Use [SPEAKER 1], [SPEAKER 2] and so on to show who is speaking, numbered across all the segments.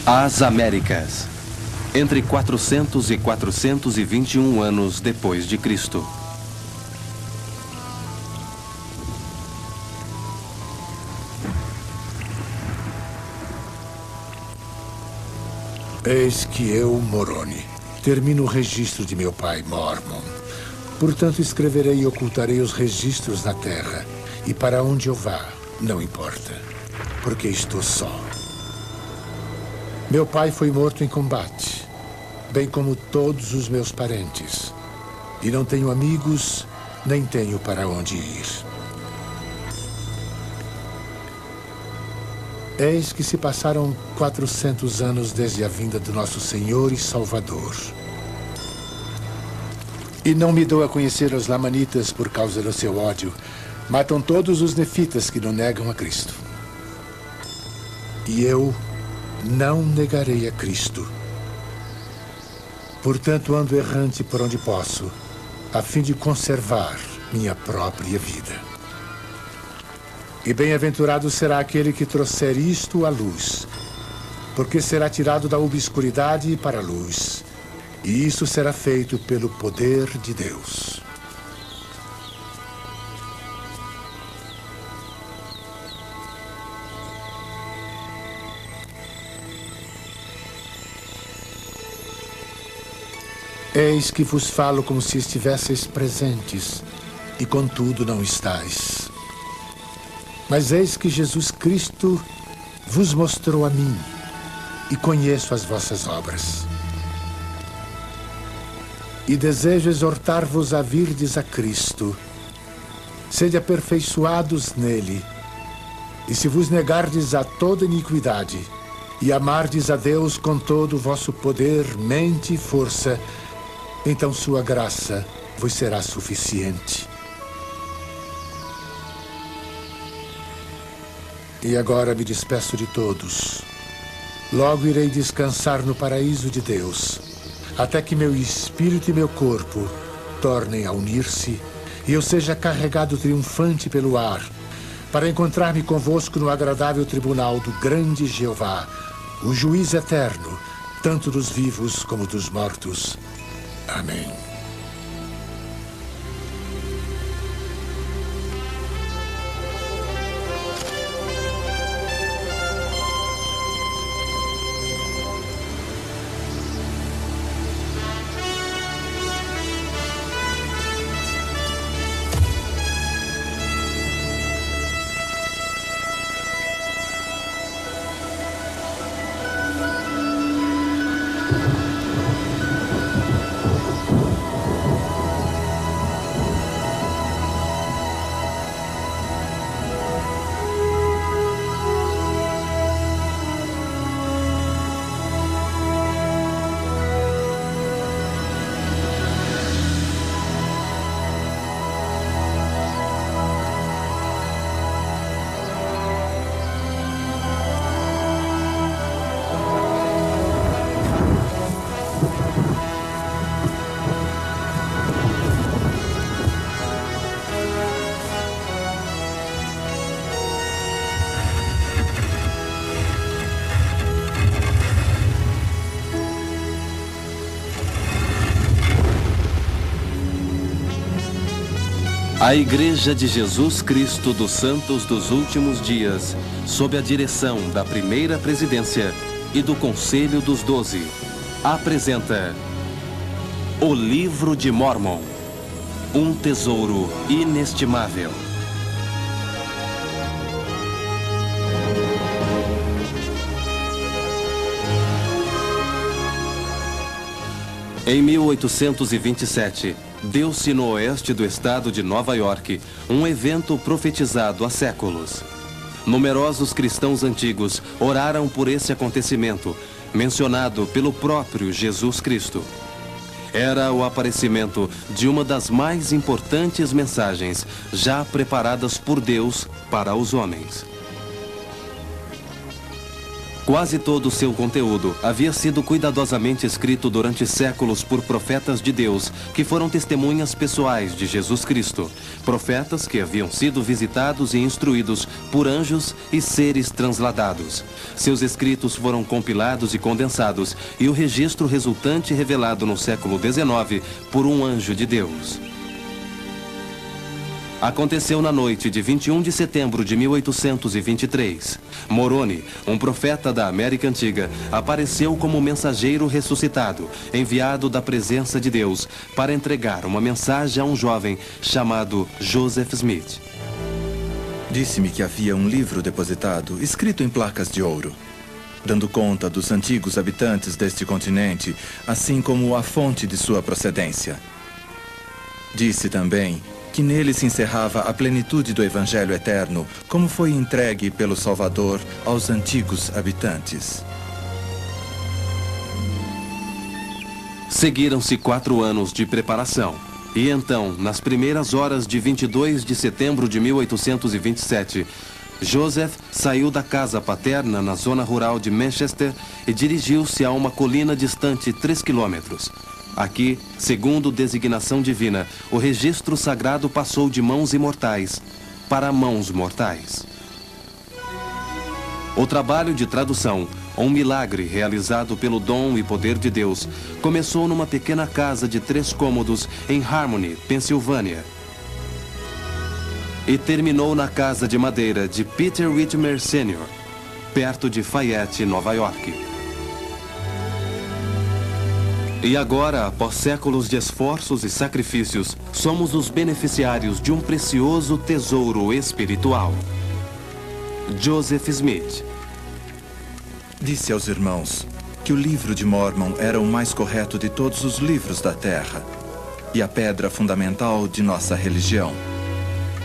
[SPEAKER 1] As Américas, entre 400 e 421 anos depois de Cristo.
[SPEAKER 2] Eis que eu, Moroni, termino o registro de meu pai, Mormon. Portanto, escreverei e ocultarei os registros na terra. E para onde eu vá, não importa, porque estou só. Meu pai foi morto em combate, bem como todos os meus parentes. E não tenho amigos, nem tenho para onde ir. Eis que se passaram 400 anos desde a vinda do nosso Senhor e Salvador. E não me dou a conhecer os lamanitas por causa do seu ódio. Matam todos os nefitas que não negam a Cristo. E eu não negarei a Cristo. Portanto, ando errante por onde posso, a fim de conservar minha própria vida. E bem-aventurado será aquele que trouxer isto à luz, porque será tirado da obscuridade para a luz, e isso será feito pelo poder de Deus. Eis que vos falo como se estivesseis presentes, e contudo não estais. Mas eis que Jesus Cristo vos mostrou a mim, e conheço as vossas obras. E desejo exortar-vos a virdes a Cristo. Sede aperfeiçoados nele, e se vos negardes a toda iniquidade, e amardes a Deus com todo o vosso poder, mente e força, então sua graça vos será suficiente. E agora me despeço de todos. Logo irei descansar no paraíso de Deus, até que meu espírito e meu corpo tornem a unir-se e eu seja carregado triunfante pelo ar, para encontrar-me convosco no agradável tribunal do grande Jeová, o juiz eterno, tanto dos vivos como dos mortos. Amém.
[SPEAKER 1] A Igreja de Jesus Cristo dos Santos dos Últimos Dias, sob a direção da primeira presidência e do Conselho dos 12, apresenta O Livro de Mormon, um tesouro inestimável. Em 1827, deu-se no oeste do estado de Nova York um evento profetizado há séculos. Numerosos cristãos antigos oraram por esse acontecimento, mencionado pelo próprio Jesus Cristo. Era o aparecimento de uma das mais importantes mensagens já preparadas por Deus para os homens. Quase todo o seu conteúdo havia sido cuidadosamente escrito durante séculos por profetas de Deus, que foram testemunhas pessoais de Jesus Cristo. Profetas que haviam sido visitados e instruídos por anjos e seres transladados. Seus escritos foram compilados e condensados, e o registro resultante revelado no século XIX por um anjo de Deus. Aconteceu na noite de 21 de setembro de 1823. Moroni, um profeta da América Antiga, apareceu como mensageiro ressuscitado, enviado da presença de Deus, para entregar uma mensagem a um jovem chamado Joseph Smith.
[SPEAKER 3] Disse-me que havia um livro depositado, escrito em placas de ouro, dando conta dos antigos habitantes deste continente, assim como a fonte de sua procedência. Disse também que nele se encerrava a plenitude do Evangelho eterno, como foi entregue pelo Salvador aos antigos habitantes.
[SPEAKER 1] Seguiram-se 4 anos de preparação. E então, nas primeiras horas de 22 de setembro de 1827, Joseph saiu da casa paterna na zona rural de Manchester e dirigiu-se a uma colina distante 3 quilômetros. Aqui, segundo designação divina, o registro sagrado passou de mãos imortais para mãos mortais. O trabalho de tradução, um milagre realizado pelo dom e poder de Deus, começou numa pequena casa de 3 cômodos em Harmony, Pensilvânia. E terminou na casa de madeira de Peter Whitmer Sr., perto de Fayette, Nova York. E agora, após séculos de esforços e sacrifícios, somos os beneficiários de um precioso tesouro espiritual. Joseph Smith
[SPEAKER 3] disse aos irmãos que o livro de Mórmon era o mais correto de todos os livros da Terra e a pedra fundamental de nossa religião.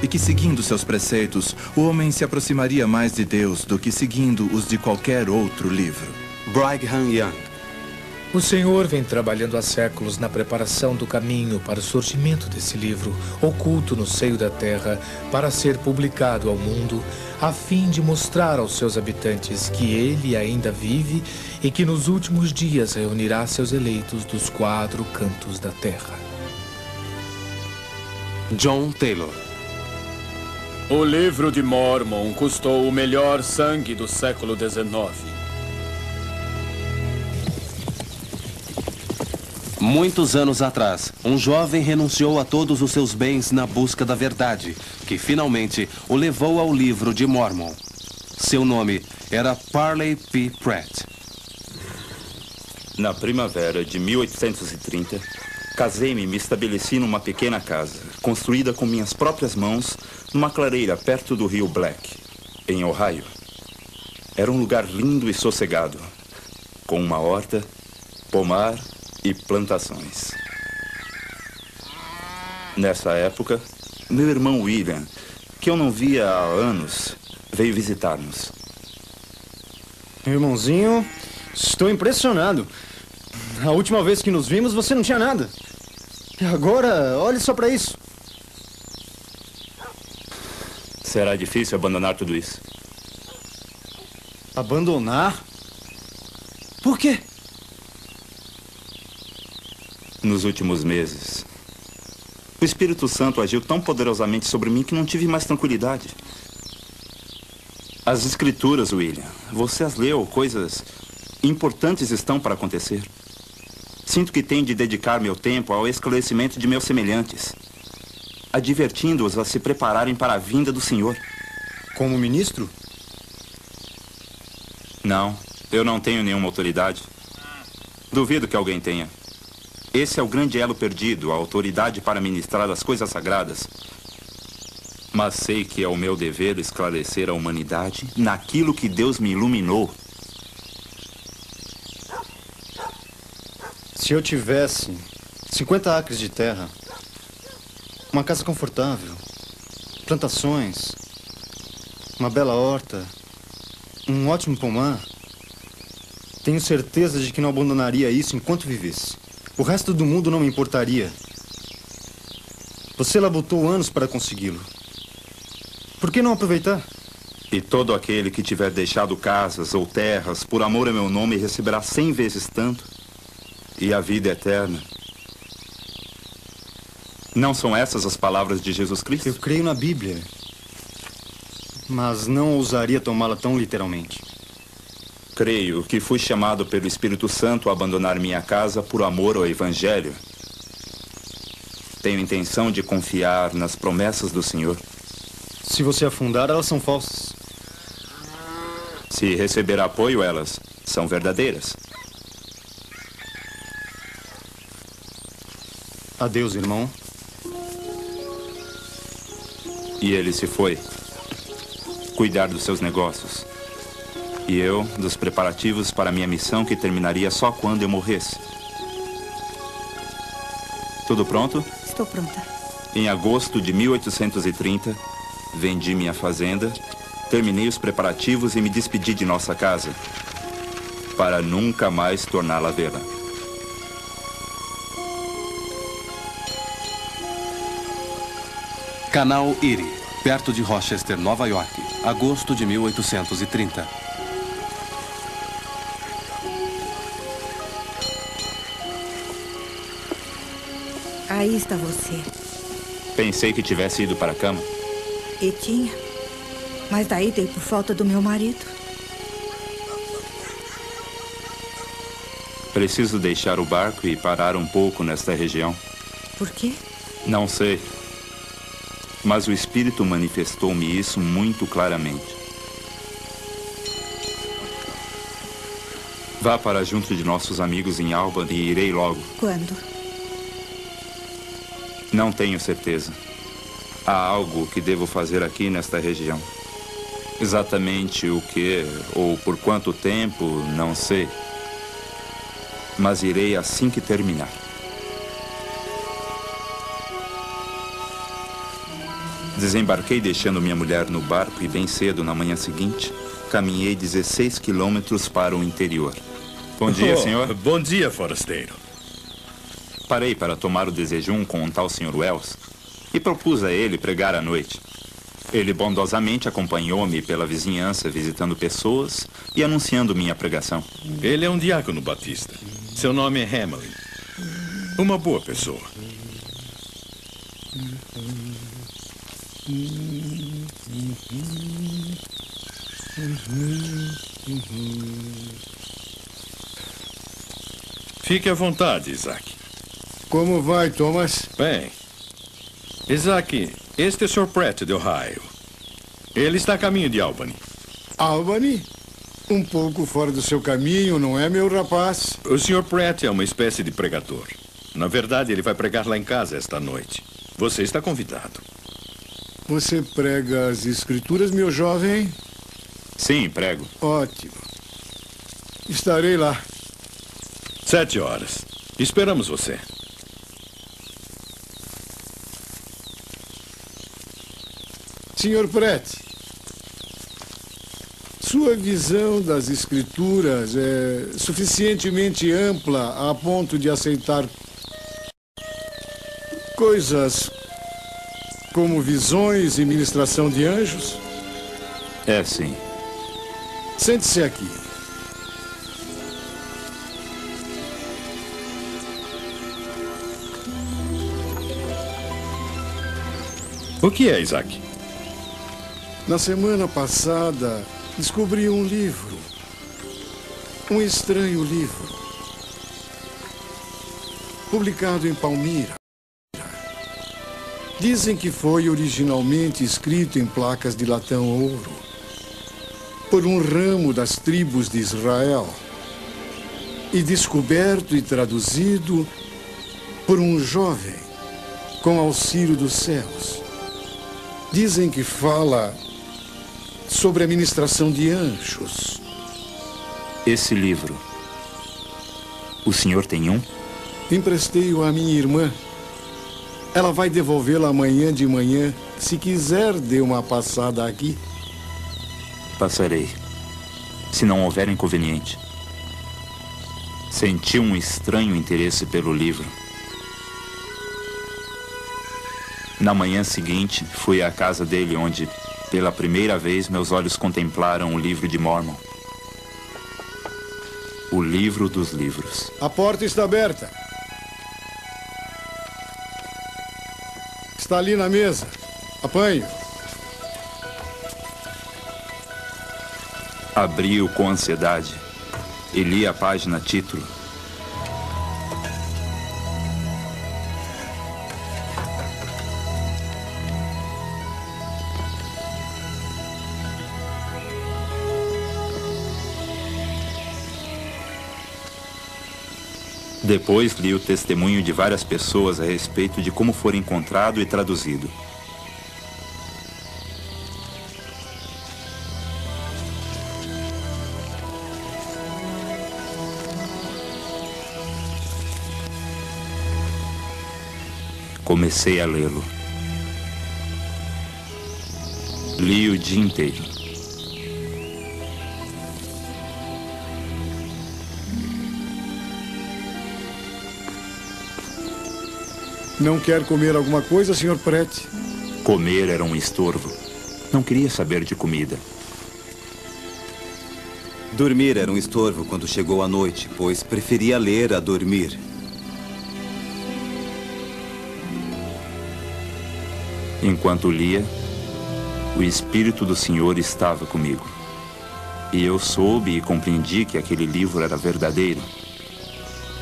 [SPEAKER 3] E que, seguindo seus preceitos, o homem se aproximaria mais de Deus do que seguindo os de qualquer outro livro.
[SPEAKER 1] Brigham Young.
[SPEAKER 4] O Senhor vem trabalhando há séculos na preparação do caminho para o surgimento desse livro, oculto no seio da terra, para ser publicado ao mundo, a fim de mostrar aos seus habitantes que ele ainda vive e que nos últimos dias reunirá seus eleitos dos 4 cantos da terra.
[SPEAKER 1] John Taylor.
[SPEAKER 5] O livro de Mórmon custou o melhor sangue do século XIX.
[SPEAKER 1] Muitos anos atrás, um jovem renunciou a todos os seus bens na busca da verdade, que finalmente o levou ao livro de Mórmon. Seu nome era Parley P. Pratt.
[SPEAKER 6] Na primavera de 1830, casei-me e me estabeleci numa pequena casa, construída com minhas próprias mãos, numa clareira perto do rio Black, em Ohio. Era um lugar lindo e sossegado, com uma horta, pomar e plantações. Nessa época, meu irmão William, que eu não via há anos, veio visitar-nos.
[SPEAKER 7] Irmãozinho, estou impressionado. A última vez que nos vimos, você não tinha nada. E agora, olhe só para isso.
[SPEAKER 6] Será difícil abandonar tudo isso.
[SPEAKER 7] Abandonar? Por quê?
[SPEAKER 6] Nos últimos meses, o Espírito Santo agiu tão poderosamente sobre mim que não tive mais tranquilidade. As Escrituras, William, você as leu, coisas importantes estão para acontecer. Sinto que tenho de dedicar meu tempo ao esclarecimento de meus semelhantes, advertindo-os a se prepararem para a vinda do Senhor.
[SPEAKER 7] Como ministro?
[SPEAKER 6] Não, eu não tenho nenhuma autoridade. Duvido que alguém tenha. Esse é o grande elo perdido, a autoridade para ministrar as coisas sagradas. Mas sei que é o meu dever esclarecer a humanidade naquilo que Deus me iluminou.
[SPEAKER 7] Se eu tivesse 50 acres de terra, uma casa confortável, plantações, uma bela horta, um ótimo pomar, tenho certeza de que não abandonaria isso enquanto vivesse. O resto do mundo não me importaria. Você labutou anos para consegui-lo. Por que não aproveitar?
[SPEAKER 6] E todo aquele que tiver deixado casas ou terras por amor a meu nome receberá 100 vezes tanto. E a vida eterna. Não são essas as palavras de Jesus Cristo?
[SPEAKER 7] Eu creio na Bíblia, mas não ousaria tomá-la tão literalmente.
[SPEAKER 6] Creio que fui chamado pelo Espírito Santo a abandonar minha casa por amor ao Evangelho. Tenho intenção de confiar nas promessas do Senhor.
[SPEAKER 7] Se você afundar, elas são falsas.
[SPEAKER 6] Se receber apoio, elas são verdadeiras.
[SPEAKER 7] Adeus, irmão.
[SPEAKER 6] E ele se foi cuidar dos seus negócios. E eu, dos preparativos para minha missão que terminaria só quando eu morresse. Tudo pronto?
[SPEAKER 8] Estou pronta.
[SPEAKER 6] Em agosto de 1830, vendi minha fazenda, terminei os preparativos e me despedi de nossa casa, para nunca mais torná-la a vê-la.
[SPEAKER 1] Canal Erie, perto de Rochester, Nova York, agosto de 1830.
[SPEAKER 8] Aí está você.
[SPEAKER 6] Pensei que tivesse ido para a cama.
[SPEAKER 8] E tinha. Mas daí dei por falta do meu marido.
[SPEAKER 6] Preciso deixar o barco e parar um pouco nesta região.
[SPEAKER 8] Por quê?
[SPEAKER 6] Não sei. Mas o Espírito manifestou-me isso muito claramente. Vá para junto de nossos amigos em Albany e irei logo.
[SPEAKER 8] Quando?
[SPEAKER 6] Não tenho certeza. Há algo que devo fazer aqui nesta região. Exatamente o que ou por quanto tempo, não sei. Mas irei assim que terminar. Desembarquei deixando minha mulher no barco e bem cedo, na manhã seguinte, caminhei 16 quilômetros para o interior. Bom dia, senhor.
[SPEAKER 9] Bom dia, forasteiro.
[SPEAKER 6] Parei para tomar o desejum com um tal Sr. Wells e propus a ele pregar à noite. Ele bondosamente acompanhou-me pela vizinhança, visitando pessoas e anunciando minha pregação.
[SPEAKER 9] Ele é um diácono batista. Seu nome é Hamlin. Uma boa pessoa. Fique à vontade, Isaac.
[SPEAKER 2] Como vai, Thomas?
[SPEAKER 9] Bem, Isaac, este é o Sr. Pratt de Ohio. Ele está a caminho de Albany.
[SPEAKER 2] Albany? Um pouco fora do seu caminho, não é, meu rapaz?
[SPEAKER 9] O Sr. Pratt é uma espécie de pregador. Na verdade, ele vai pregar lá em casa esta noite. Você está convidado.
[SPEAKER 2] Você prega as escrituras, meu jovem?
[SPEAKER 6] Sim, prego.
[SPEAKER 2] Ótimo. Estarei lá.
[SPEAKER 9] 7 horas. Esperamos você.
[SPEAKER 2] Sr. Pratt, sua visão das escrituras é suficientemente ampla a ponto de aceitar coisas como visões e ministração de anjos?
[SPEAKER 6] É, sim.
[SPEAKER 2] Sente-se aqui.
[SPEAKER 9] O que é, Isaac?
[SPEAKER 2] Na semana passada, descobri um livro. Um estranho livro. Publicado em Palmira. Dizem que foi originalmente escrito em placas de latão ouro por um ramo das tribos de Israel e descoberto e traduzido por um jovem com auxílio dos céus. Dizem que fala sobre a ministração de anjos.
[SPEAKER 6] Esse livro, o senhor tem um?
[SPEAKER 2] Emprestei-o à minha irmã. Ela vai devolvê-lo amanhã de manhã. Se quiser, dê uma passada aqui.
[SPEAKER 6] Passarei, se não houver inconveniente. Senti um estranho interesse pelo livro. Na manhã seguinte, fui à casa dele onde Pela primeira vez, meus olhos contemplaram o livro de Mormon. O livro dos livros.
[SPEAKER 10] A porta está aberta. Está ali na mesa. Apanhe.
[SPEAKER 6] Abri-o com ansiedade e li a página título. Depois li o testemunho de várias pessoas a respeito de como foi encontrado e traduzido. Comecei a lê-lo. Li o dia inteiro.
[SPEAKER 10] Não quer comer alguma coisa, Sr. Pratt?
[SPEAKER 6] Comer era um estorvo. Não queria saber de comida.
[SPEAKER 11] Dormir era um estorvo quando chegou a noite, pois preferia ler a dormir.
[SPEAKER 6] Enquanto lia, o Espírito do Senhor estava comigo. E eu soube e compreendi que aquele livro era verdadeiro,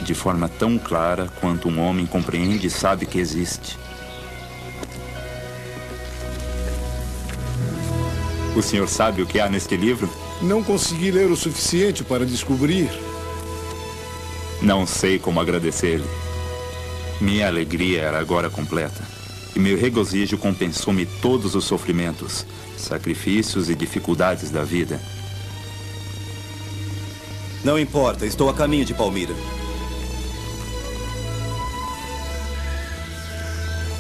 [SPEAKER 6] de forma tão clara quanto um homem compreende e sabe que existe. O senhor sabe o que há neste livro?
[SPEAKER 10] Não consegui ler o suficiente para descobrir.
[SPEAKER 6] Não sei como agradecer-lhe. Minha alegria era agora completa. E meu regozijo compensou-me todos os sofrimentos, sacrifícios e dificuldades da vida.
[SPEAKER 11] Não importa, estou a caminho de Palmira.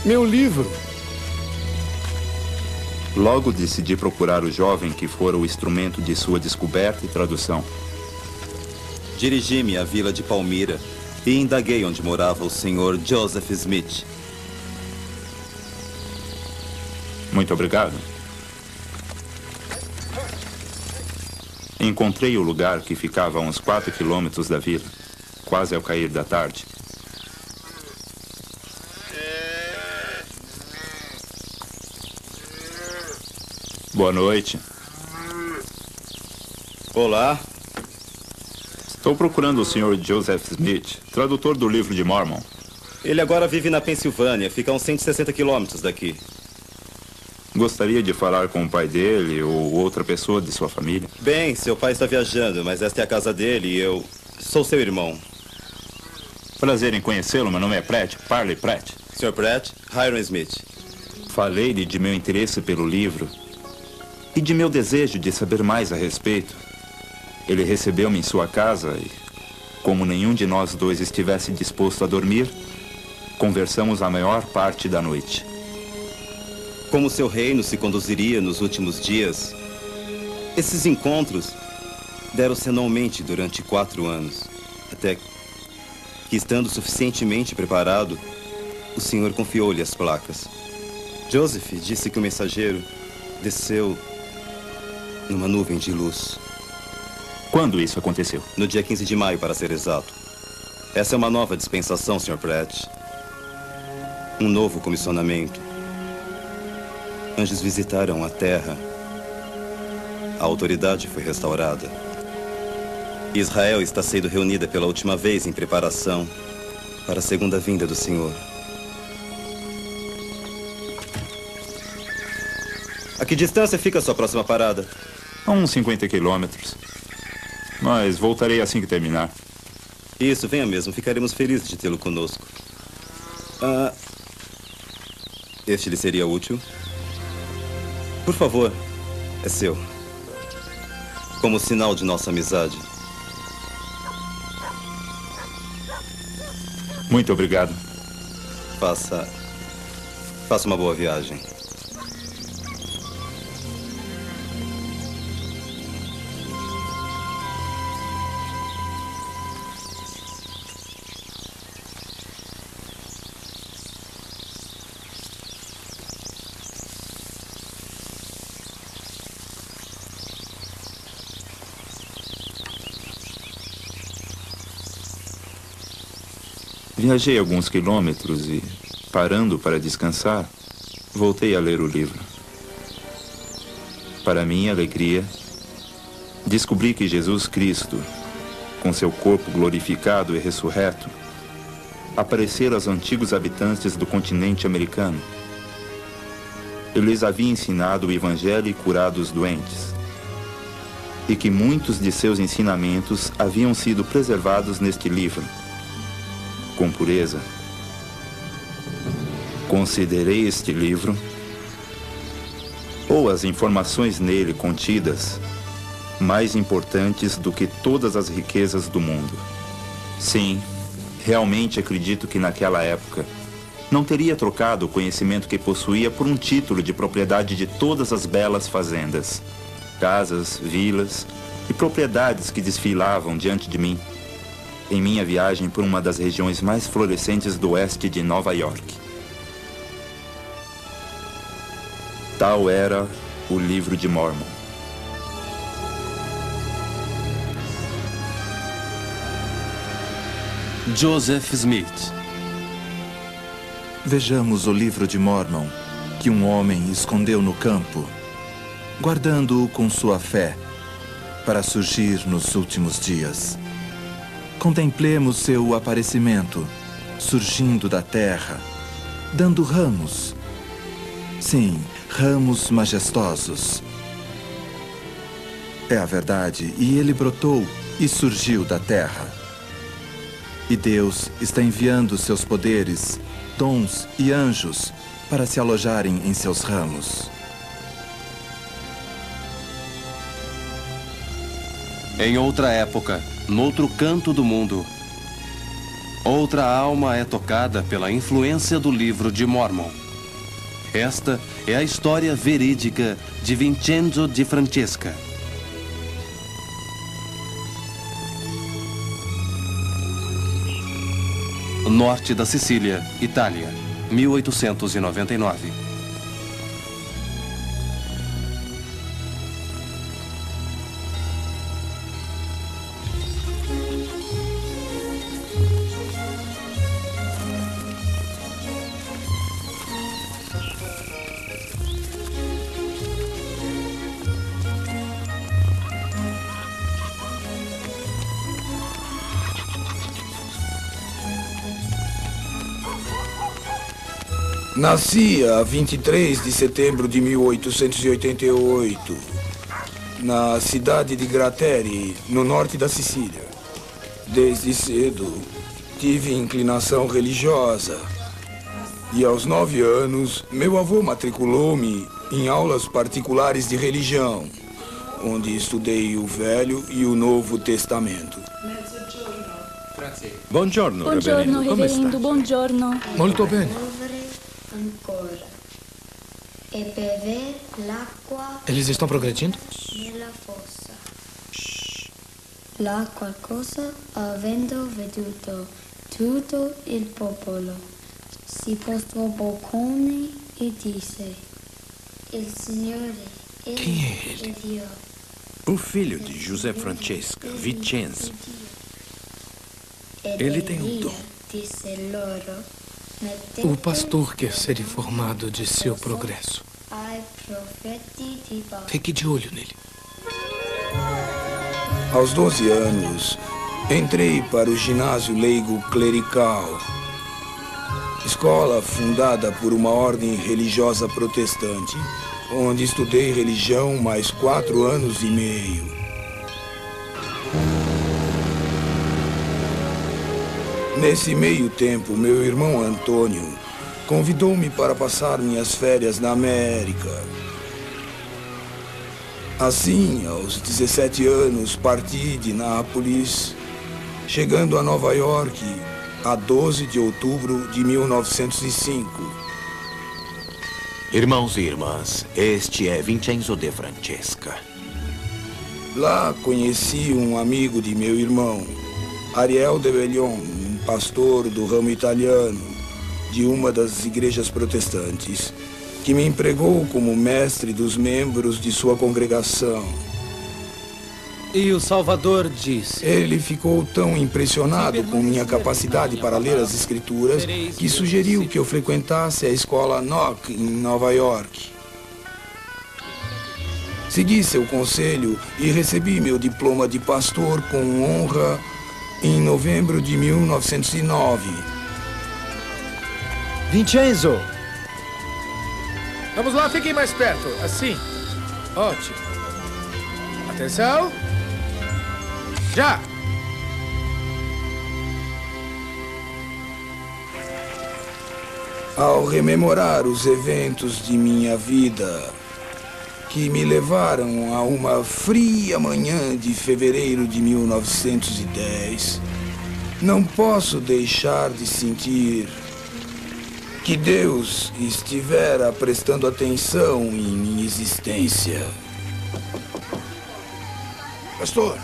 [SPEAKER 10] Meu livro.
[SPEAKER 6] Logo decidi procurar o jovem que fora o instrumento de sua descoberta e tradução.
[SPEAKER 11] Dirigi-me à vila de Palmira e indaguei onde morava o Sr. Joseph Smith.
[SPEAKER 6] Muito obrigado. Encontrei o lugar que ficava a uns 4 quilômetros da vila, quase ao cair da tarde. Boa noite.
[SPEAKER 11] Olá.
[SPEAKER 6] Estou procurando o Sr. Joseph Smith, tradutor do livro de Mormon.
[SPEAKER 11] Ele agora vive na Pensilvânia, fica a uns 160 quilômetros daqui.
[SPEAKER 6] Gostaria de falar com o pai dele ou outra pessoa de sua família?
[SPEAKER 11] Bem, seu pai está viajando, mas esta é a casa dele e eu sou seu irmão.
[SPEAKER 6] Prazer em conhecê-lo, meu nome é Pratt, Parley Pratt.
[SPEAKER 11] Sr. Pratt, Hiram Smith.
[SPEAKER 6] Falei-lhe de meu interesse pelo livro e de meu desejo de saber mais a respeito. Ele recebeu-me em sua casa e, como nenhum de nós dois estivesse disposto a dormir, conversamos a maior parte da noite.
[SPEAKER 11] Como seu reino se conduziria nos últimos dias, esses encontros deram-se anualmente durante 4 anos, até que, estando suficientemente preparado, o senhor confiou-lhe as placas. Joseph disse que o mensageiro desceu numa nuvem de luz.
[SPEAKER 6] Quando isso aconteceu?
[SPEAKER 11] No dia 15 de maio, para ser exato. Essa é uma nova dispensação, Sr. Pratt. Um novo comissionamento. Anjos visitaram a terra. A autoridade foi restaurada. Israel está sendo reunida pela última vez em preparação para a segunda vinda do Senhor. A que distância fica a sua próxima parada?
[SPEAKER 6] A uns 50 quilômetros. Mas voltarei assim que terminar.
[SPEAKER 11] Isso, venha mesmo. Ficaremos felizes de tê-lo conosco. Este lhe seria útil? Por favor, é seu. Como sinal de nossa amizade.
[SPEAKER 6] Muito obrigado.
[SPEAKER 11] Faça uma boa viagem.
[SPEAKER 6] Viajei alguns quilômetros e, parando para descansar, voltei a ler o livro. Para minha alegria, descobri que Jesus Cristo, com seu corpo glorificado e ressurreto, aparecera aos antigos habitantes do continente americano. Ele lhes havia ensinado o Evangelho e curado os doentes, e que muitos de seus ensinamentos haviam sido preservados neste livro. Com pureza, considerei este livro, ou as informações nele contidas, mais importantes do que todas as riquezas do mundo. Sim, realmente acredito que naquela época não teria trocado o conhecimento que possuía por um título de propriedade de todas as belas fazendas, casas, vilas e propriedades que desfilavam diante de mim em minha viagem por uma das regiões mais florescentes do oeste de Nova York. Tal era o Livro de Mórmon.
[SPEAKER 1] Joseph Smith.
[SPEAKER 3] Vejamos o Livro de Mórmon que um homem escondeu no campo, guardando-o com sua fé para surgir nos últimos dias. Contemplemos seu aparecimento, surgindo da terra, dando ramos. Sim, ramos majestosos. É a verdade, e ele brotou e surgiu da terra. E Deus está enviando seus poderes, dons e anjos para se alojarem em seus ramos.
[SPEAKER 1] Em outra época, noutro canto do mundo, outra alma é tocada pela influência do Livro de Mórmon. Esta é a história verídica de Vincenzo de Francesca. Norte da Sicília, Itália, 1899.
[SPEAKER 12] Nasci a 23 de setembro de 1888, na cidade de Grateri, no norte da Sicília. Desde cedo, tive inclinação religiosa. E aos 9 anos, meu avô matriculou-me em aulas particulares de religião, onde estudei o Velho e o Novo Testamento.
[SPEAKER 9] Buongiorno,
[SPEAKER 13] Buongiorno,
[SPEAKER 9] Come
[SPEAKER 13] reverendo,
[SPEAKER 9] sta?
[SPEAKER 13] buongiorno.
[SPEAKER 4] Molto bene.
[SPEAKER 14] Ancora. E bever l'acqua
[SPEAKER 4] Eles estão progredindo?
[SPEAKER 14] nella fossa. Là qualcosa, avendo veduto tutto il popolo, si postrò boccone e disse: Il Signore,
[SPEAKER 4] Quem é ele?
[SPEAKER 14] è Dio.
[SPEAKER 9] O filho de José Francesca, Vincenzo.
[SPEAKER 14] Ed
[SPEAKER 9] Ele tem um
[SPEAKER 14] Elia
[SPEAKER 9] dom.
[SPEAKER 14] disse loro:
[SPEAKER 4] O pastor quer ser informado de seu progresso.
[SPEAKER 14] ai profeti di Baal.
[SPEAKER 4] Fique de olho nele.
[SPEAKER 12] Aos 12 anos, entrei para o ginásio leigo clerical, escola fundada por uma ordem religiosa protestante, onde estudei religião mais 4 anos e meio. Nesse meio tempo, meu irmão Antônio convidou-me para passar minhas férias na América. Assim, aos 17 anos, parti de Nápoles, chegando a Nova York a 12 de outubro de 1905.
[SPEAKER 15] Irmãos e irmãs, este é Vincenzo de Francesca.
[SPEAKER 12] Lá conheci um amigo de meu irmão, Ariel de Bellion, um pastor do ramo italiano de uma das igrejas protestantes, que me empregou como mestre dos membros de sua congregação.
[SPEAKER 13] E o Salvador disse...
[SPEAKER 12] Ele ficou tão impressionado com minha capacidade para ler as Escrituras que sugeriu que eu frequentasse a escola Knock em Nova York. Segui seu conselho e recebi meu diploma de pastor com honra em novembro de 1909.
[SPEAKER 4] Vincenzo! Vamos lá, fiquem mais perto. Assim. Ótimo. Atenção. Já!
[SPEAKER 12] Ao rememorar os eventos de minha vida que me levaram a uma fria manhã de fevereiro de 1910, não posso deixar de sentir que Deus estivera prestando atenção em minha existência.
[SPEAKER 10] Pastor!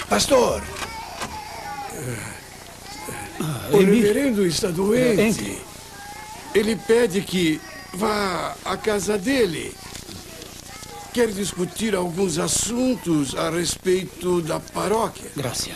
[SPEAKER 10] Pastor! O reverendo está doente. Ele pede que vá à casa dele. Quer discutir alguns assuntos a respeito da paróquia.
[SPEAKER 13] Graças.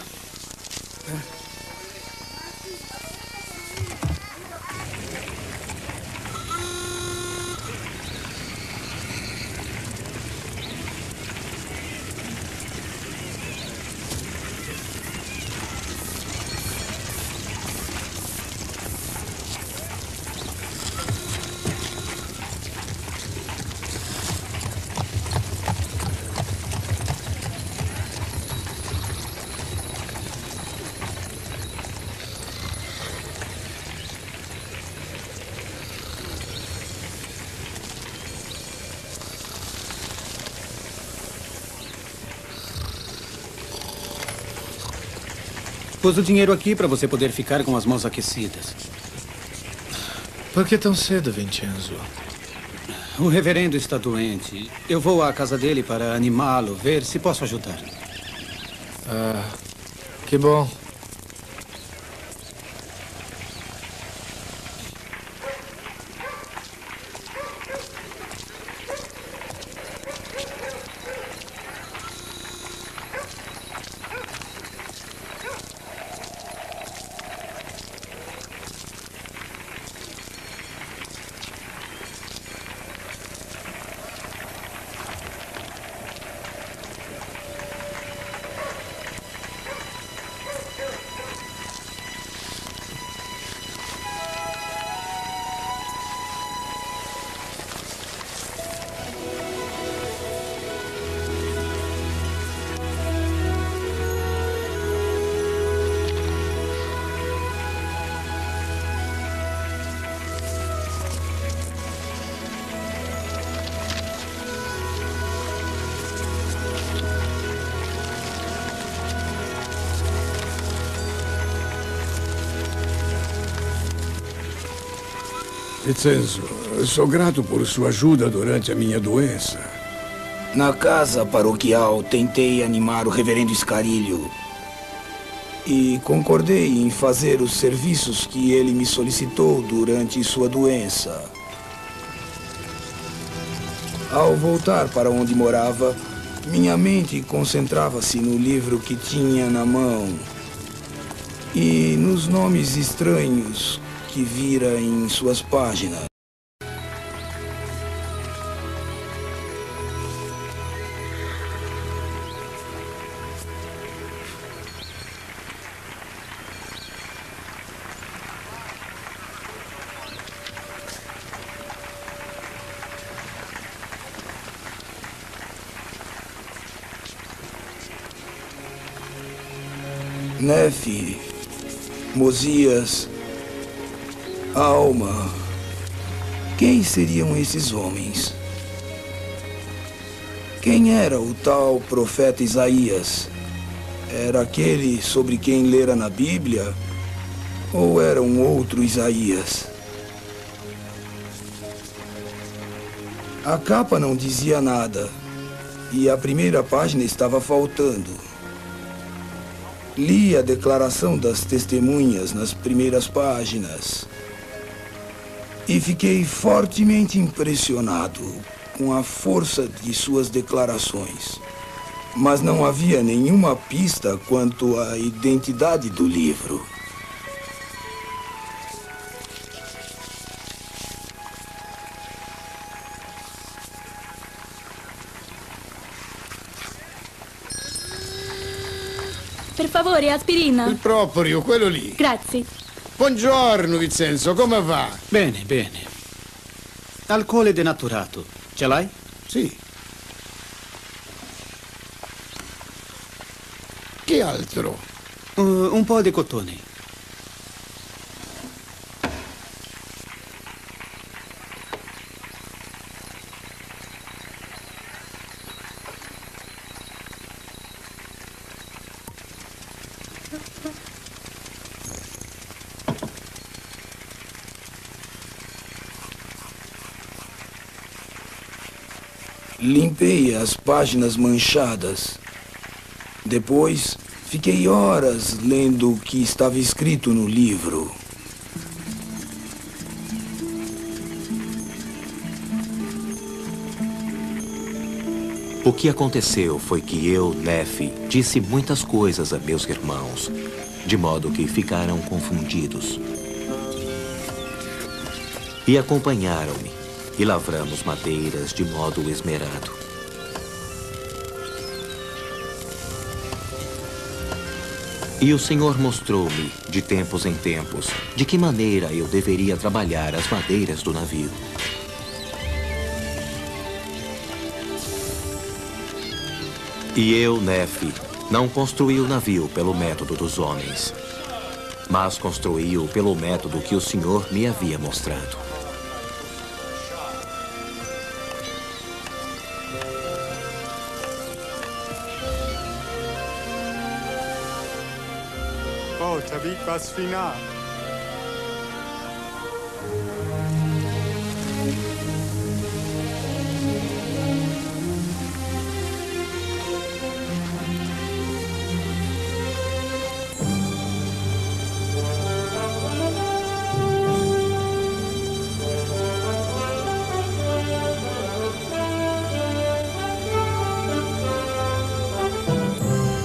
[SPEAKER 13] Pus o dinheiro aqui para você poder ficar com as mãos aquecidas.
[SPEAKER 4] Por que tão cedo, Vincenzo?
[SPEAKER 13] O reverendo está doente. Eu vou à casa dele para animá-lo, ver se posso ajudar.
[SPEAKER 4] Ah, que bom.
[SPEAKER 10] Vincenzo, sou grato por sua ajuda durante a minha doença.
[SPEAKER 12] Na casa paroquial, tentei animar o reverendo Scarilho e concordei em fazer os serviços que ele me solicitou durante sua doença. Ao voltar para onde morava, minha mente concentrava-se no livro que tinha na mão e nos nomes estranhos que vira em suas páginas. Nefe, Mosias, Alma. Quem seriam esses homens? Quem era o tal profeta Isaías? Era aquele sobre quem lera na Bíblia? Ou era um outro Isaías? A capa não dizia nada e a primeira página estava faltando. Li a declaração das testemunhas nas primeiras páginas. E fiquei fortemente impressionado com a força de suas declarações. Mas não havia nenhuma pista quanto à identidade do livro.
[SPEAKER 16] Per favore, aspirina.
[SPEAKER 10] Il proprio, quello lì.
[SPEAKER 16] Grazie.
[SPEAKER 10] Buongiorno, Vincenzo, come va?
[SPEAKER 13] Bene, bene. Alcol denaturato. Ce l'hai?
[SPEAKER 10] Sì. Che altro?
[SPEAKER 13] Un po' di cotone.
[SPEAKER 12] Limpei as páginas manchadas. Depois, fiquei horas lendo o que estava escrito no livro.
[SPEAKER 15] O que aconteceu foi que eu, Nefe, disse muitas coisas a meus irmãos, de modo que ficaram confundidos. E acompanharam-me, e lavramos madeiras de modo esmerado. E o Senhor mostrou-me, de tempos em tempos, de que maneira eu deveria trabalhar as madeiras do navio. E eu, Nefe, não construí o navio pelo método dos homens, mas construí-o pelo método que o Senhor me havia mostrado.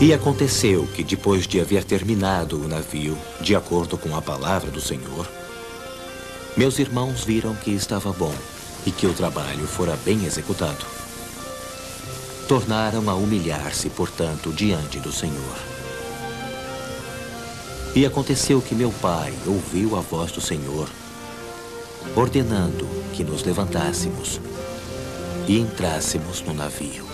[SPEAKER 15] E aconteceu que, depois de haver terminado o navio, de acordo com a palavra do Senhor, meus irmãos viram que estava bom e que o trabalho fora bem executado. Tornaram a humilhar-se, portanto, diante do Senhor. E aconteceu que meu pai ouviu a voz do Senhor, ordenando que nos levantássemos e entrássemos no navio.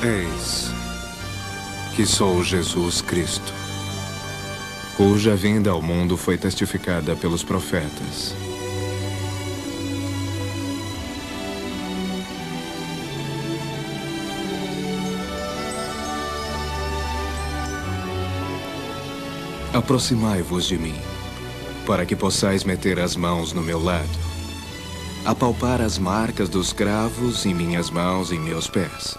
[SPEAKER 17] Eis que sou Jesus Cristo, cuja vinda ao mundo foi testificada pelos profetas. Aproximai-vos de mim, para que possais meter as mãos no meu lado, apalpar as marcas dos cravos em minhas mãos e em meus pés,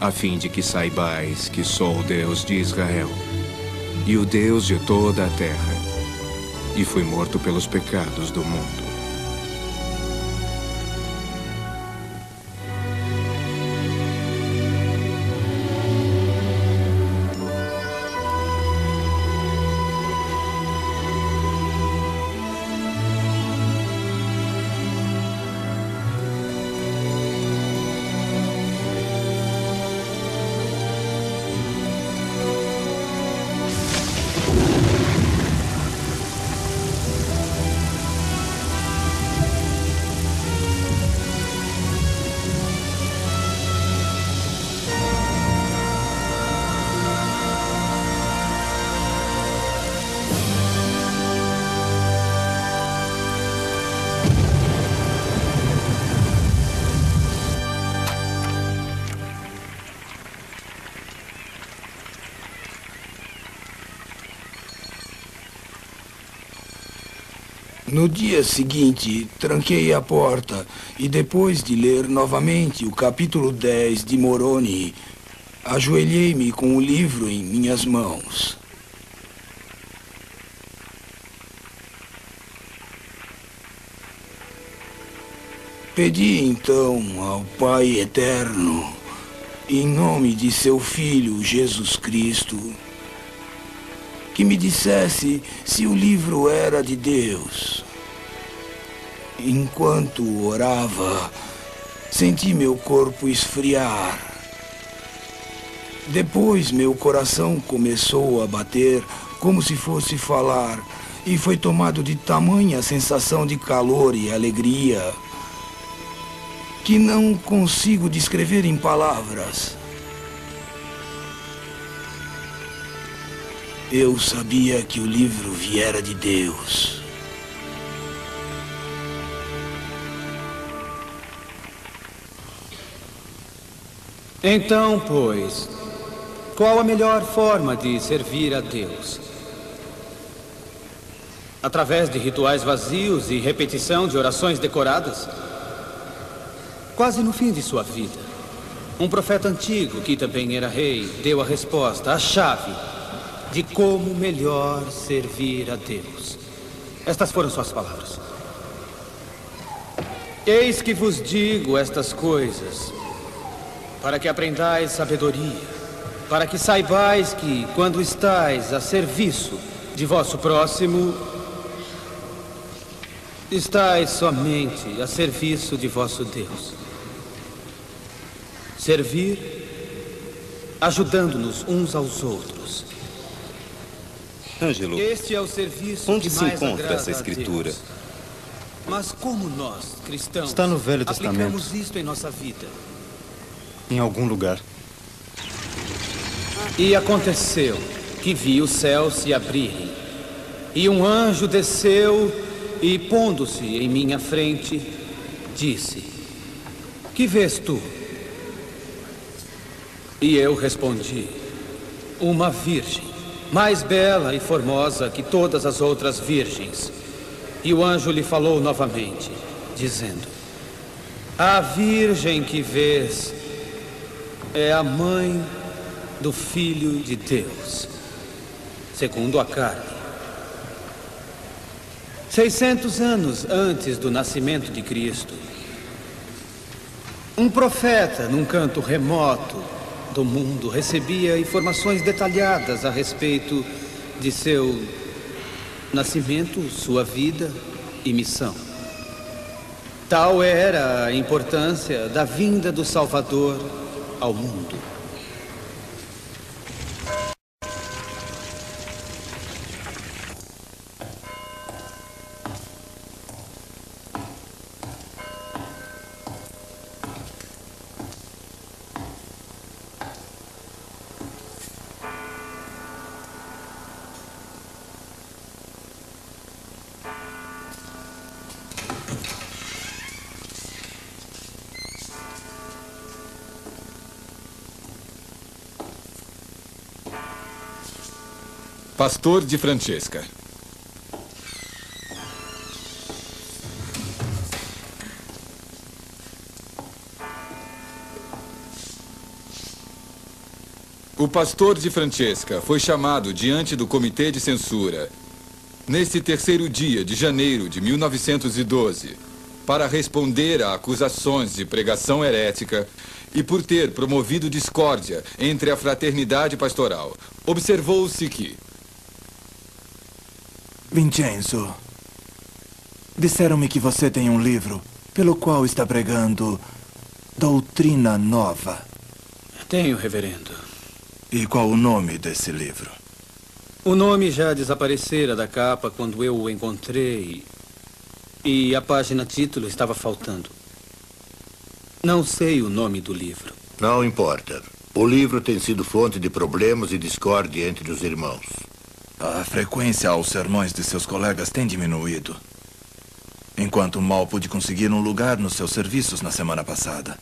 [SPEAKER 17] a fim de que saibais que sou o Deus de Israel e o Deus de toda a terra, e fui morto pelos pecados do mundo.
[SPEAKER 12] No dia seguinte, tranquei a porta e depois de ler novamente o capítulo 10 de Moroni, ajoelhei-me com o livro em minhas mãos. Pedi então ao Pai Eterno, em nome de seu Filho Jesus Cristo, que me dissesse se o livro era de Deus. Enquanto orava, senti meu corpo esfriar. Depois meu coração começou a bater como se fosse falar, e foi tomado de tamanha sensação de calor e alegria que não consigo descrever em palavras. Eu sabia que o livro viera de Deus.
[SPEAKER 13] Então, pois, qual a melhor forma de servir a Deus? Através de rituais vazios e repetição de orações decoradas? Quase no fim de sua vida, um profeta antigo, que também era rei, deu a resposta, a chave de como melhor servir a Deus. Estas foram suas palavras. Eis que vos digo estas coisas, para que aprendais sabedoria, para que saibais que, quando estais a serviço de vosso próximo, estais somente a serviço de vosso Deus. Servir, ajudando-nos uns aos outros.
[SPEAKER 11] Ângelo,
[SPEAKER 13] este é o serviço
[SPEAKER 11] onde
[SPEAKER 13] que
[SPEAKER 11] se
[SPEAKER 13] mais
[SPEAKER 11] encontra
[SPEAKER 13] agrada
[SPEAKER 11] essa
[SPEAKER 13] a
[SPEAKER 11] escritura?
[SPEAKER 13] Deus. Mas como nós, cristãos,
[SPEAKER 7] Está no Velho Testamento.
[SPEAKER 13] aplicamos isto em nossa vida?
[SPEAKER 7] Em algum lugar.
[SPEAKER 13] E aconteceu que vi os céus se abrirem, e um anjo desceu e, pondo-se em minha frente, disse: Que vês tu? E eu respondi: uma virgem, mais bela e formosa que todas as outras virgens. E o anjo lhe falou novamente, dizendo: a virgem que vês é a mãe do Filho de Deus, segundo a carne. 600 anos antes do nascimento de Cristo, um profeta num canto remoto do mundo recebia informações detalhadas a respeito de seu nascimento, sua vida e missão. Tal era a importância da vinda do Salvador ao mundo.
[SPEAKER 18] Pastor de Francesca. O pastor de Francesca foi chamado diante do comitê de censura neste 3º dia de janeiro de 1912 para responder a acusações de pregação herética e por ter promovido discórdia entre a fraternidade pastoral. Observou-se que...
[SPEAKER 19] Vincenzo, disseram-me que você tem um livro pelo qual está pregando doutrina nova.
[SPEAKER 13] Tenho, reverendo.
[SPEAKER 19] E qual o nome desse livro?
[SPEAKER 13] O nome já desaparecera da capa quando eu o encontrei e a página título estava faltando. Não sei o nome do livro.
[SPEAKER 20] Não importa. O livro tem sido fonte de problemas e discórdia entre os irmãos.
[SPEAKER 3] A frequência aos sermões de seus colegas tem diminuído, enquanto mal pude conseguir um lugar nos seus serviços na semana passada.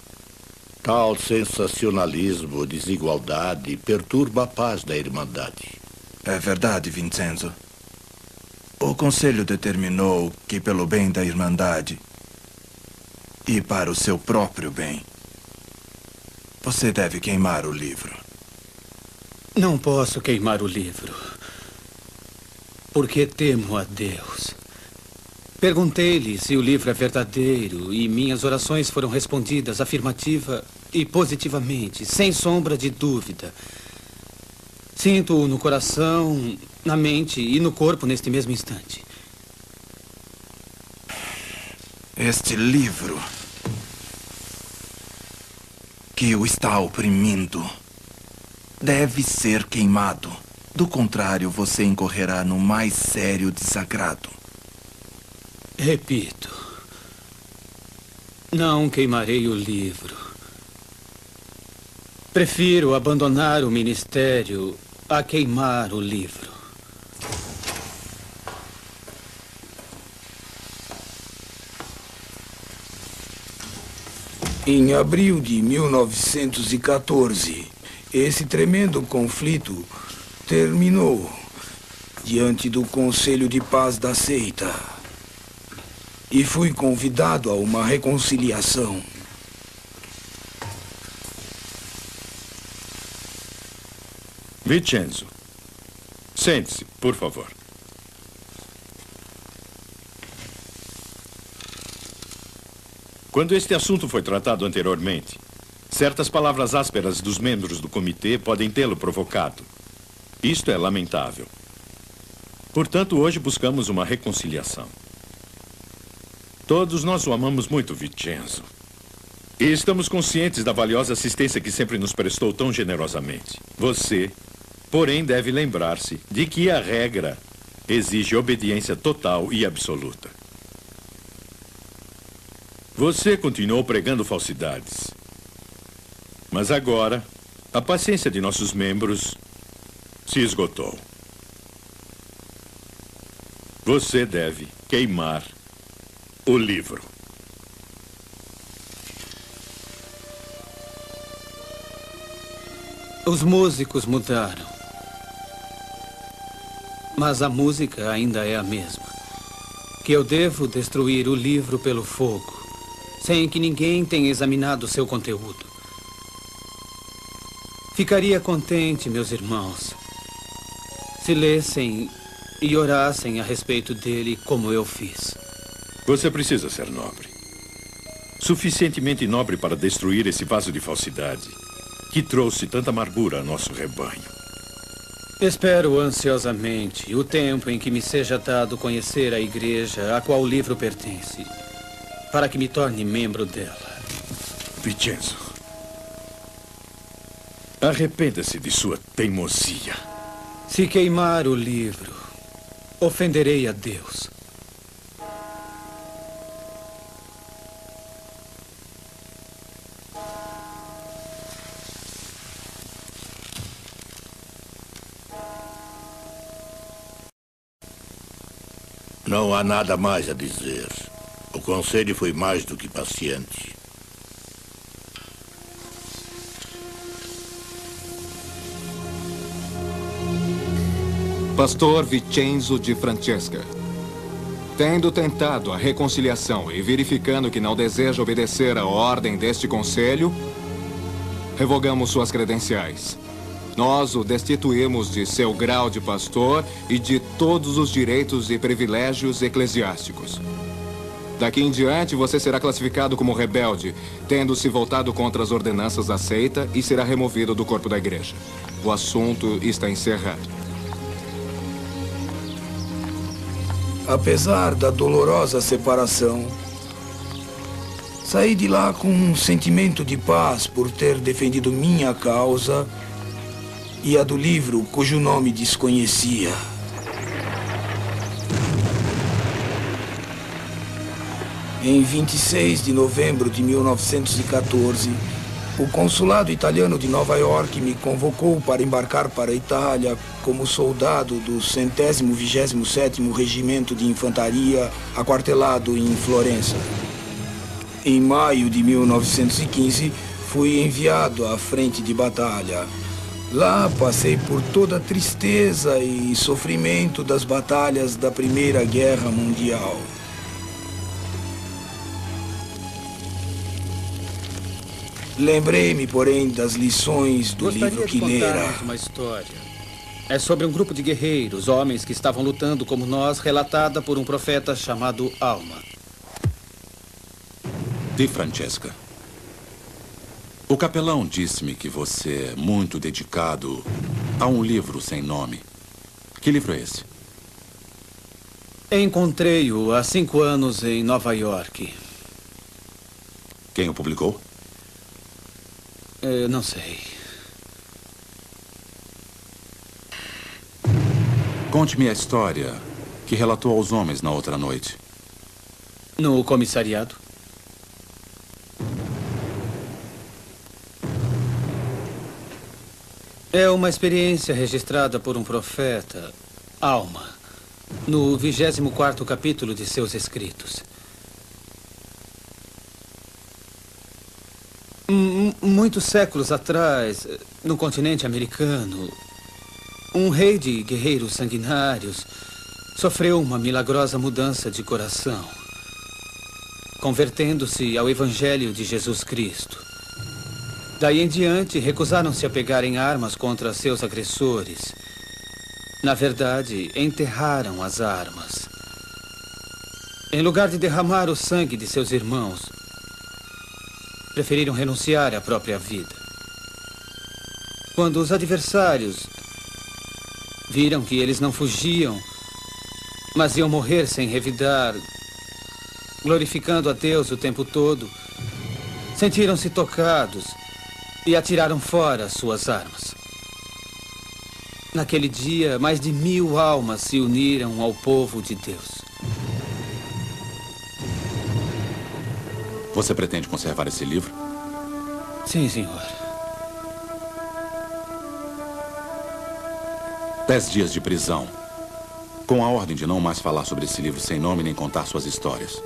[SPEAKER 20] Tal sensacionalismo, desigualdade, perturba a paz da Irmandade.
[SPEAKER 3] É verdade, Vincenzo.
[SPEAKER 19] O Conselho determinou que, pelo bem da Irmandade e para o seu próprio bem, você deve queimar o livro.
[SPEAKER 13] Não posso queimar o livro, porque temo a Deus. Perguntei-lhe se o livro é verdadeiro e minhas orações foram respondidas afirmativa e positivamente, sem sombra de dúvida. Sinto-o no coração, na mente e no corpo neste mesmo instante.
[SPEAKER 19] Este livro que o está oprimindo deve ser queimado. Do contrário, você incorrerá no mais sério desagrado.
[SPEAKER 13] Repito, não queimarei o livro. Prefiro abandonar o ministério a queimar o livro.
[SPEAKER 12] Em abril de 1914, esse tremendo conflito terminou diante do Conselho de Paz da Seita. E fui convidado a uma reconciliação.
[SPEAKER 9] Vincenzo, sente-se, por favor. Quando este assunto foi tratado anteriormente, certas palavras ásperas dos membros do comitê podem tê-lo provocado. Isto é lamentável. Portanto, hoje buscamos uma reconciliação. Todos nós o amamos muito, Vincenzo. E estamos conscientes da valiosa assistência que sempre nos prestou tão generosamente. Você, porém, deve lembrar-se de que a regra exige obediência total e absoluta. Você continuou pregando falsidades. Mas agora, a paciência de nossos membros se esgotou. Você deve queimar o livro.
[SPEAKER 13] Os músicos mudaram. Mas a música ainda é a mesma. Que eu devo destruir o livro pelo fogo, sem que ninguém tenha examinado seu conteúdo. Ficaria contente, meus irmãos, se lessem e orassem a respeito dele como eu fiz.
[SPEAKER 9] Você precisa ser nobre. Suficientemente nobre para destruir esse vaso de falsidade que trouxe tanta amargura a nosso rebanho.
[SPEAKER 13] Espero ansiosamente o tempo em que me seja dado conhecer a igreja a qual o livro pertence, para que me torne membro dela.
[SPEAKER 9] Vincenzo, arrependa-se de sua teimosia.
[SPEAKER 13] Se queimar o livro, ofenderei a Deus.
[SPEAKER 20] Não há nada mais a dizer. O conselho foi mais do que paciente.
[SPEAKER 17] Pastor Vincenzo de Francesca, tendo tentado a reconciliação e verificando que não deseja obedecer à ordem deste conselho, revogamos suas credenciais. Nós o destituímos de seu grau de pastor e de todos os direitos e privilégios eclesiásticos. Daqui em diante, você será classificado como rebelde, tendo se voltado contra as ordenanças da seita, e será removido do corpo da igreja. O assunto está encerrado.
[SPEAKER 12] Apesar da dolorosa separação, saí de lá com um sentimento de paz por ter defendido minha causa e a do livro cujo nome desconhecia. Em 26 de novembro de 1914, o consulado italiano de Nova York me convocou para embarcar para a Itália como soldado do 127º Regimento de Infantaria, aquartelado em Florença. Em maio de 1915, fui enviado à frente de batalha, Lá passei por toda a tristeza e sofrimento das batalhas da Primeira Guerra Mundial. Lembrei-me, porém, das lições do livro que lera.
[SPEAKER 13] Gostaria de contar-nos uma história. É sobre um grupo de guerreiros, homens que estavam lutando como nós, relatada por um profeta chamado Alma.
[SPEAKER 21] Di Francesca, o capelão disse-me que você é muito dedicado a um livro sem nome. Que livro é esse?
[SPEAKER 13] Encontrei-o há 5 anos em Nova York.
[SPEAKER 21] Quem o publicou?
[SPEAKER 13] Não sei.
[SPEAKER 21] Conte-me a história que relatou aos homens na outra noite.
[SPEAKER 13] No comissariado? É uma experiência registrada por um profeta, Alma, no 24º capítulo de seus escritos. Muitos séculos atrás, no continente americano, um rei de guerreiros sanguinários sofreu uma milagrosa mudança de coração, convertendo-se ao Evangelho de Jesus Cristo. Daí em diante, recusaram-se a pegarem armas contra seus agressores. Na verdade, enterraram as armas. Em lugar de derramar o sangue de seus irmãos, preferiram renunciar à própria vida. Quando os adversários viram que eles não fugiam, mas iam morrer sem revidar, glorificando a Deus o tempo todo, sentiram-se tocados e atiraram fora suas armas. Naquele dia, mais de 1000 almas se uniram ao povo de Deus.
[SPEAKER 21] Você pretende conservar esse livro?
[SPEAKER 13] Sim, senhor.
[SPEAKER 21] 10 dias de prisão, com a ordem de não mais falar sobre esse livro sem nome nem contar suas histórias.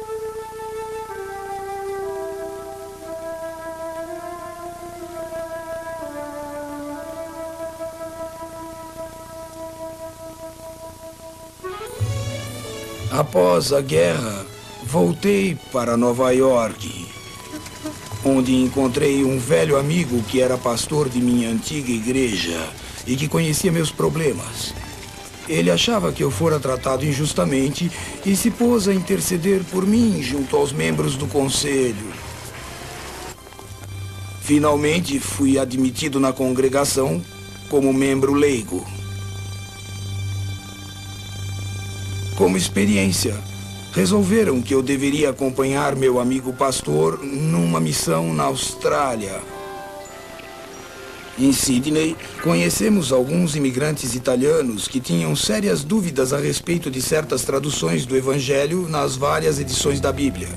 [SPEAKER 12] Após a guerra, voltei para Nova York, onde encontrei um velho amigo que era pastor de minha antiga igreja e que conhecia meus problemas. Ele achava que eu fora tratado injustamente e se pôs a interceder por mim junto aos membros do conselho. Finalmente, fui admitido na congregação como membro leigo. Como experiência, resolveram que eu deveria acompanhar meu amigo pastor numa missão na Austrália. Em Sydney, conhecemos alguns imigrantes italianos que tinham sérias dúvidas a respeito de certas traduções do Evangelho nas várias edições da Bíblia.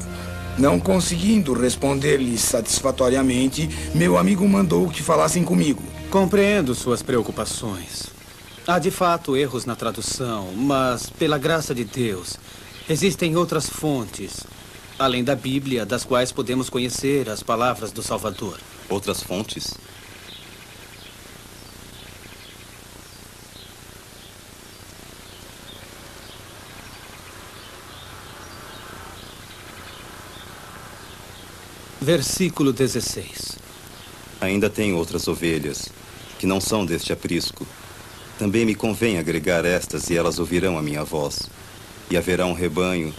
[SPEAKER 12] Não conseguindo responder-lhes satisfatoriamente, meu amigo mandou que falassem comigo.
[SPEAKER 13] Compreendo suas preocupações. Há de fato erros na tradução, mas, pela graça de Deus, existem outras fontes, além da Bíblia, das quais podemos conhecer as palavras do Salvador.
[SPEAKER 11] Outras fontes?
[SPEAKER 13] Versículo 16.
[SPEAKER 11] Ainda tenho outras ovelhas, que não são deste aprisco. Também me convém agregar estas, e elas ouvirão a minha voz. E haverá um rebanho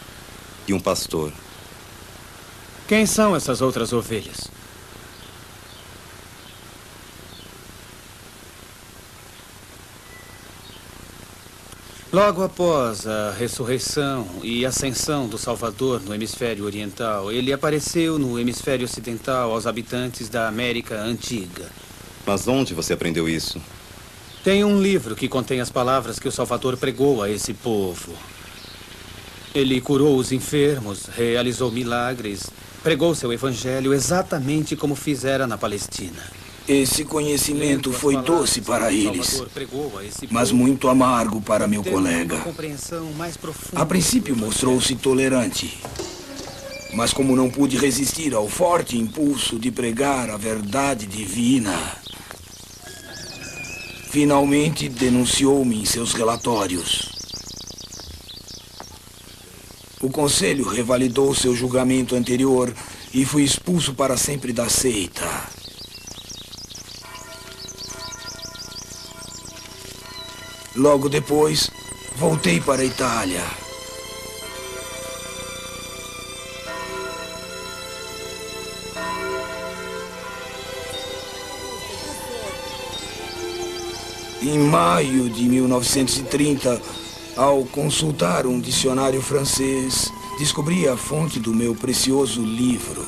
[SPEAKER 11] e um pastor.
[SPEAKER 13] Quem são essas outras ovelhas? Logo após a ressurreição e ascensão do Salvador no hemisfério oriental, ele apareceu no hemisfério ocidental aos habitantes da América Antiga.
[SPEAKER 11] Mas onde você aprendeu isso?
[SPEAKER 13] Tem um livro que contém as palavras que o Salvador pregou a esse povo. Ele curou os enfermos, realizou milagres, pregou seu evangelho exatamente como fizera na Palestina.
[SPEAKER 12] Esse conhecimento foi doce para eles, mas muito amargo para meu colega. A princípio mostrou-se tolerante, mas como não pude resistir ao forte impulso de pregar a verdade divina, finalmente denunciou-me em seus relatórios. O conselho revalidou seu julgamento anterior e fui expulso para sempre da seita. Logo depois, voltei para a Itália. Em maio de 1930, ao consultar um dicionário francês, descobri a fonte do meu precioso livro.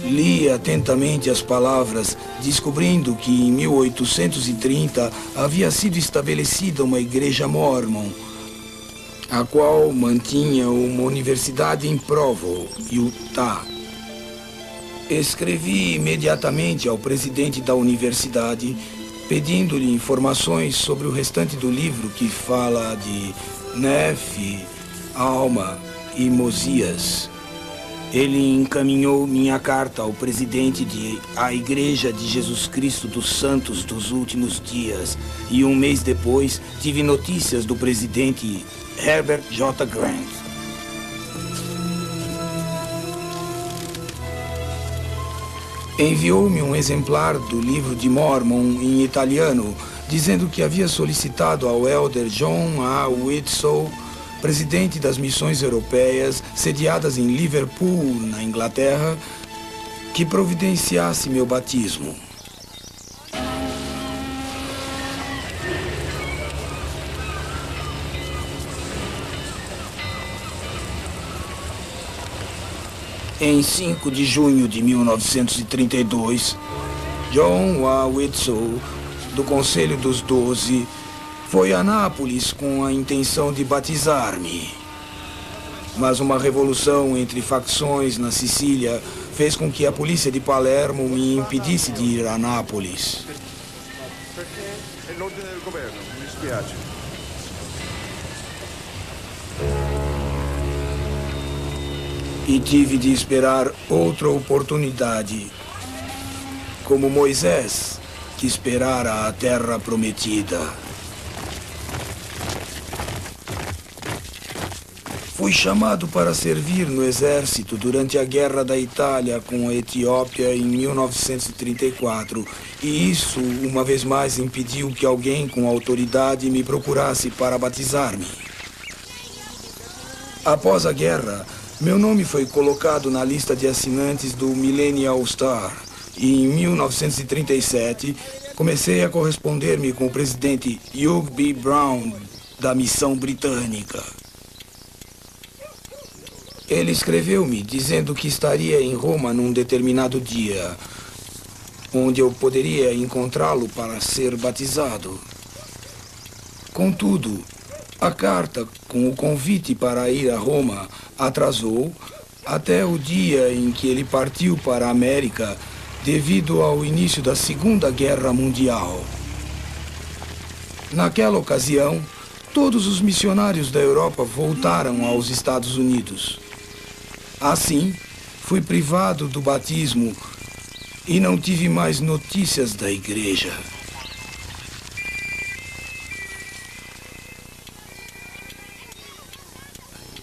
[SPEAKER 12] Li atentamente as palavras, descobrindo que em 1830 havia sido estabelecida uma igreja mórmon, a qual mantinha uma universidade em Provo, Utah. Escrevi imediatamente ao presidente da universidade, pedindo-lhe informações sobre o restante do livro que fala de Nefe, Alma e Mosias. Ele encaminhou minha carta ao presidente da Igreja de Jesus Cristo dos Santos dos Últimos Dias e um mês depois tive notícias do presidente Herbert J. Grant. Enviou-me um exemplar do livro de Mormon em italiano, dizendo que havia solicitado ao elder John A. Whitsoe, presidente das missões europeias sediadas em Liverpool, na Inglaterra, que providenciasse meu batismo. Em 5 de junho de 1932, John A. Whitsoe, do Conselho dos 12, foi a Nápoles com a intenção de batizar-me. Mas uma revolução entre facções na Sicília fez com que a polícia de Palermo me impedisse de ir a Nápoles.
[SPEAKER 5] Perché è l'ordine del governo, mi dispiace.
[SPEAKER 12] E tive de esperar outra oportunidade, como Moisés, que esperara a terra prometida. Fui chamado para servir no exército durante a Guerra da Itália com a Etiópia em 1934, e isso, uma vez mais, impediu que alguém com autoridade me procurasse para batizar-me. Após a guerra, meu nome foi colocado na lista de assinantes do Millennial Star, e em 1937 comecei a corresponder-me com o presidente Hugh B. Brown, da missão britânica. Ele escreveu-me dizendo que estaria em Roma num determinado dia, onde eu poderia encontrá-lo para ser batizado. Contudo, a carta com o convite para ir a Roma atrasou até o dia em que ele partiu para a América devido ao início da Segunda Guerra Mundial. Naquela ocasião, todos os missionários da Europa voltaram aos Estados Unidos. Assim, fui privado do batismo e não tive mais notícias da igreja.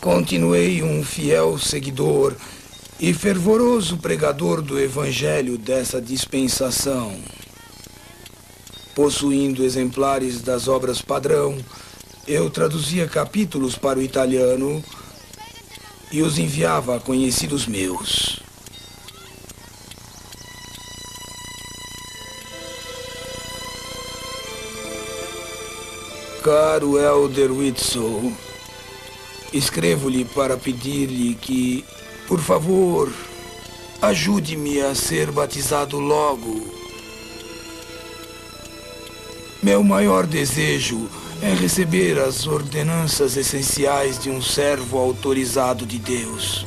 [SPEAKER 12] Continuei um fiel seguidor e fervoroso pregador do evangelho dessa dispensação, possuindo exemplares das obras padrão. Eu traduzia capítulos para o italiano e os enviava a conhecidos meus. Caro Elder Whitsoe, escrevo-lhe para pedir-lhe que, por favor, ajude-me a ser batizado logo. Meu maior desejo é receber as ordenanças essenciais de um servo autorizado de Deus.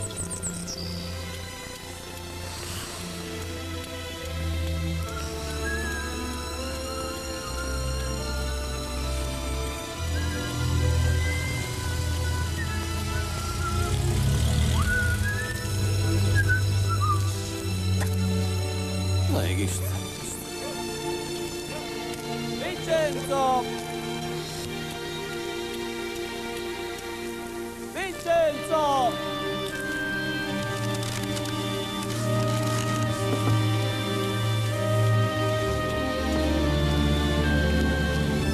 [SPEAKER 8] Leghist.
[SPEAKER 22] Vincenzo! Vincenzo!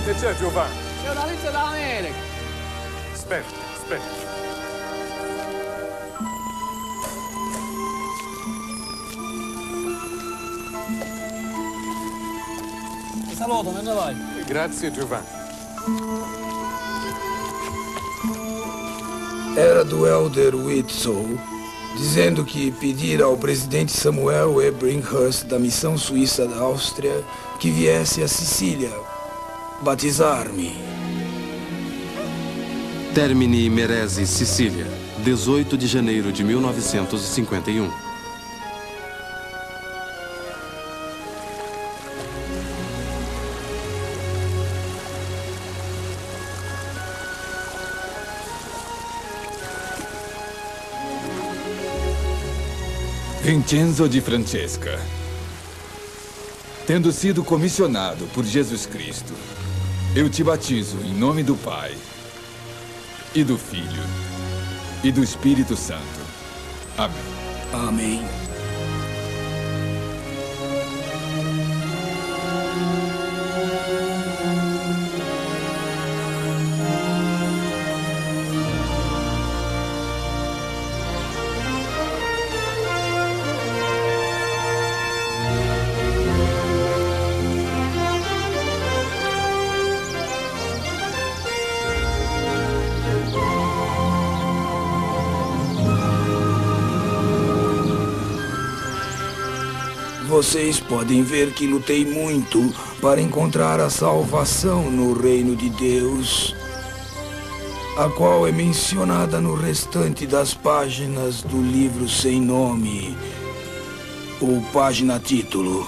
[SPEAKER 5] Che c'è, Giovanni?
[SPEAKER 22] C'è una lista dall'America.
[SPEAKER 5] Aspetta, aspetta.
[SPEAKER 22] Ti saluto, me ne vai.
[SPEAKER 5] Grazie, Giovanni.
[SPEAKER 12] Era do Elder Whitsoe, dizendo que pedira ao presidente Samuel E. Brinkhurst da missão suíça da Áustria que viesse a Sicília batizar-me.
[SPEAKER 1] Termini Meresi, Sicília, 18 de janeiro de 1951.
[SPEAKER 18] Vincenzo di Francesca. Tendo sido comissionado por Jesus Cristo, eu te batizo em nome do Pai, e do Filho, e do Espírito Santo. Amém.
[SPEAKER 12] Amém. Vocês podem ver que lutei muito para encontrar a salvação no reino de Deus, a qual é mencionada no restante das páginas do livro sem nome, ou página-título.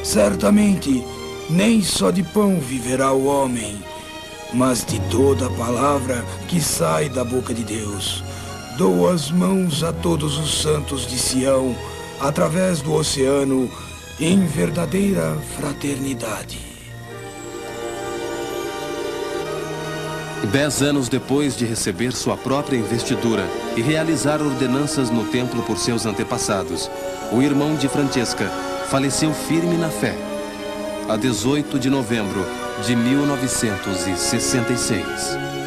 [SPEAKER 12] Certamente, nem só de pão viverá o homem, mas de toda a palavra que sai da boca de Deus. Dou as mãos a todos os santos de Sião, através do oceano, em verdadeira fraternidade.
[SPEAKER 1] 10 anos depois de receber sua própria investidura e realizar ordenanças no templo por seus antepassados, o irmão de Francesca faleceu firme na fé, a 18 de novembro de 1966.